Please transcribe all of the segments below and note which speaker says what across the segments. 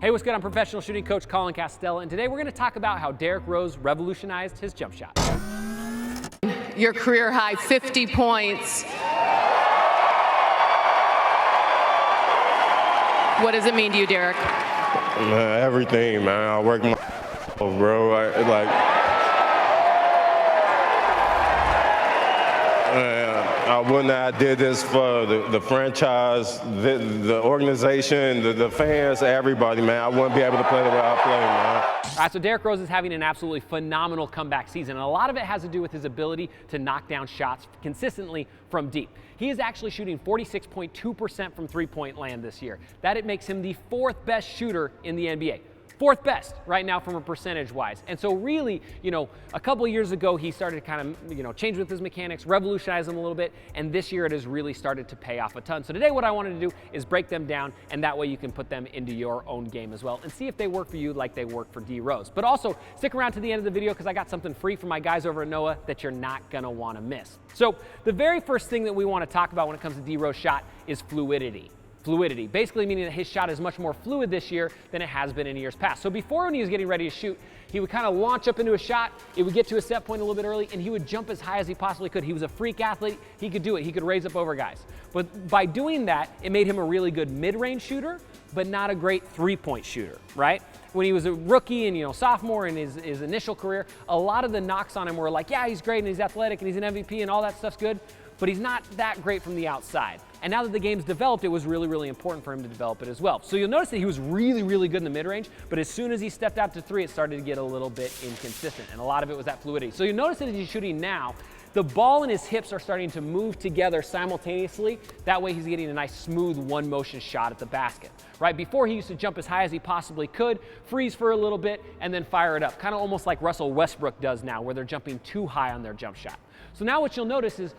Speaker 1: Hey, what's good? I'm professional shooting coach Colin Castella, and today we're going to talk about how Derrick Rose revolutionized his jump shot.
Speaker 2: Your career high 50 points. What does it mean to you, Derrick?
Speaker 3: Everything, man. I work my bro. I wouldn't have did this for the franchise, the organization, the fans, everybody, man. I wouldn't be able to play the way I play, man.
Speaker 1: All right, so Derrick Rose is having an absolutely phenomenal comeback season, and a lot of it has to do with his ability to knock down shots consistently from deep. He is actually shooting 46.2% from three-point land this year. That makes him the fourth best shooter in the NBA. Fourth best right now from a percentage-wise. And so really, a couple of years ago, he started to kind of, change with his mechanics, revolutionize them a little bit, and this year it has really started to pay off a ton. So today what I wanted to do is break them down, and that way you can put them into your own game as well and see if they work for you like they work for D Rose. But also, stick around to the end of the video because I got something free for my guys over at Noah that you're not gonna wanna miss. So the very first thing that we wanna talk about when it comes to D Rose shot is fluidity. Fluidity, basically meaning that his shot is much more fluid this year than it has been in years past. So before, when he was getting ready to shoot, he would kind of launch up into a shot, it would get to a set point a little bit early, and he would jump as high as he possibly could. He was a freak athlete, he could do it, he could raise up over guys. But by doing that, it made him a really good mid-range shooter, but not a great three-point shooter, right? When he was a rookie and sophomore in his initial career, a lot of the knocks on him were like, yeah, he's great and he's athletic and he's an MVP and all that stuff's good, but he's not that great from the outside. And now that the game's developed, it was really, really important for him to develop it as well. So you'll notice that he was really, really good in the mid-range, but as soon as he stepped out to three, it started to get a little bit inconsistent, and a lot of it was that fluidity. So you'll notice that as he's shooting now, the ball and his hips are starting to move together simultaneously. That way he's getting a nice smooth one-motion shot at the basket. Right before, he used to jump as high as he possibly could, freeze for a little bit, and then fire it up. Kind of almost like Russell Westbrook does now, where they're jumping too high on their jump shot. So now what you'll notice is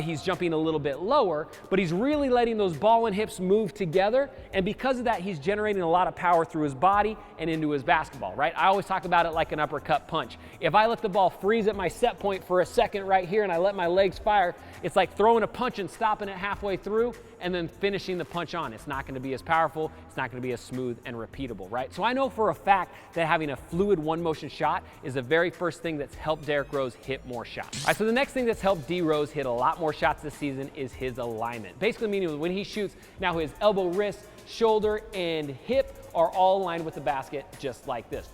Speaker 1: he's jumping a little bit lower, but he's really letting those ball and hips move together, and because of that, he's generating a lot of power through his body and into his basketball, right? I always talk about it like an uppercut punch. If I let the ball freeze at my set point for a second right here and I let my legs fire, it's like throwing a punch and stopping it halfway through and then finishing the punch on. It's not going to be as powerful, it's not going to be as smooth and repeatable, right? So I know for a fact that having a fluid one-motion shot is the very first thing that's helped Derrick Rose hit more shots. All right, so the next thing that's helped D Rose hit a lot more shots this season is his alignment. Basically meaning when he shoots, now his elbow, wrist, shoulder, and hip are all aligned with the basket just like this,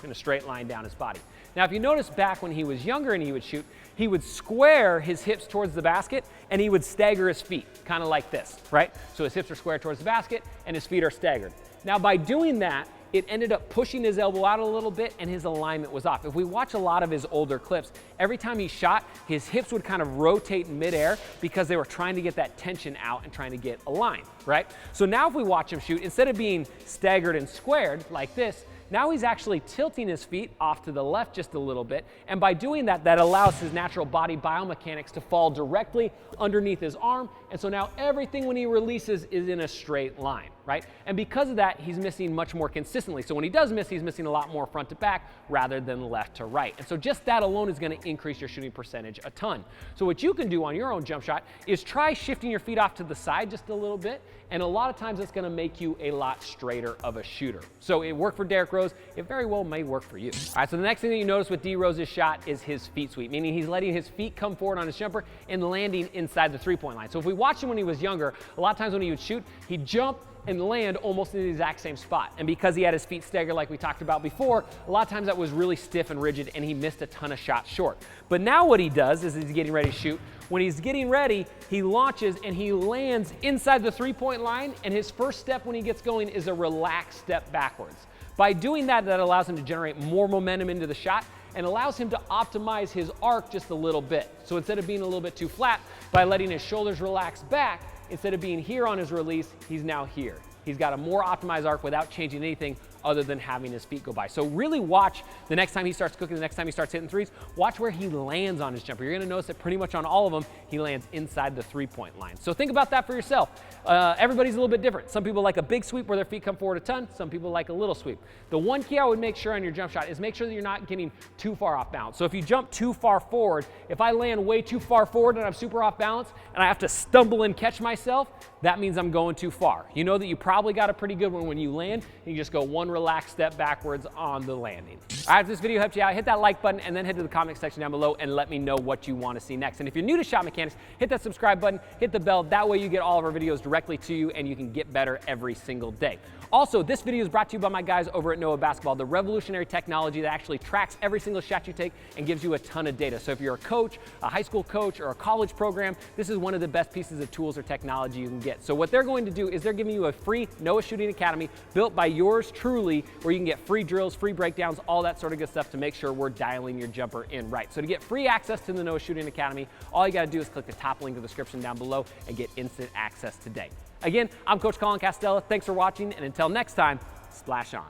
Speaker 1: in a straight line down his body. Now, if you notice back when he was younger and he would shoot, he would square his hips towards the basket and he would stagger his feet, kind of like this, right? So his hips are square towards the basket and his feet are staggered. Now, by doing that, it ended up pushing his elbow out a little bit and his alignment was off. If we watch a lot of his older clips, every time he shot, his hips would kind of rotate in midair because they were trying to get that tension out and trying to get aligned, right? So now if we watch him shoot, instead of being staggered and squared like this, now he's actually tilting his feet off to the left just a little bit, and by doing that, that allows his natural body biomechanics to fall directly underneath his arm, and so now everything when he releases is in a straight line, right? And because of that, he's missing much more consistently. So when he does miss, he's missing a lot more front to back rather than left to right. And so just that alone is going to increase your shooting percentage a ton. So what you can do on your own jump shot is try shifting your feet off to the side just a little bit, and a lot of times it's going to make you a lot straighter of a shooter. So it worked for Derrick Rose, it very well may work for you. All right, so the next thing that you notice with D Rose's shot is his feet sweep, meaning he's letting his feet come forward on his jumper and landing inside the three-point line. So if we watched him when he was younger, a lot of times when he would shoot, he'd jump and land almost in the exact same spot. And because he had his feet staggered like we talked about before, a lot of times that was really stiff and rigid and he missed a ton of shots short. But now what he does is he's getting ready to shoot. When he's getting ready, he launches and he lands inside the three-point line, and his first step when he gets going is a relaxed step backwards. By doing that, that allows him to generate more momentum into the shot and allows him to optimize his arc just a little bit. So instead of being a little bit too flat, by letting his shoulders relax back, instead of being here on his release, he's now here. He's got a more optimized arc without changing anything other than having his feet go by. So really watch the next time he starts cooking, the next time he starts hitting threes, watch where he lands on his jumper. You're gonna notice that pretty much on all of them, he lands inside the three-point line. So think about that for yourself. Everybody's a little bit different. Some people like a big sweep where their feet come forward a ton. Some people like a little sweep. The one key I would make sure on your jump shot is make sure that you're not getting too far off balance. So if you jump too far forward, if I land way too far forward and I'm super off balance and I have to stumble and catch myself, that means I'm going too far. You know that you probably got a pretty good one when you land, and you just go one relaxed step backwards on the landing. All right, if this video helped you out, hit that like button and then head to the comment section down below and let me know what you want to see next. And if you're new to Shot Mechanics, hit that subscribe button, hit the bell. That way you get all of our videos directly to you and you can get better every single day. Also, this video is brought to you by my guys over at Noah Basketball, the revolutionary technology that actually tracks every single shot you take and gives you a ton of data. So if you're a coach, a high school coach, or a college program, this is one of the best pieces of tools or technology you can get. So what they're going to do is they're giving you a free Noah Shooting Academy built by yours truly, where you can get free drills, free breakdowns, all that sort of good stuff to make sure we're dialing your jumper in right. So to get free access to the Noah Shooting Academy, all you got to do is click the top link in the description down below and get instant access today. Again, I'm Coach Colin Castella. Thanks for watching, and until next time, splash on.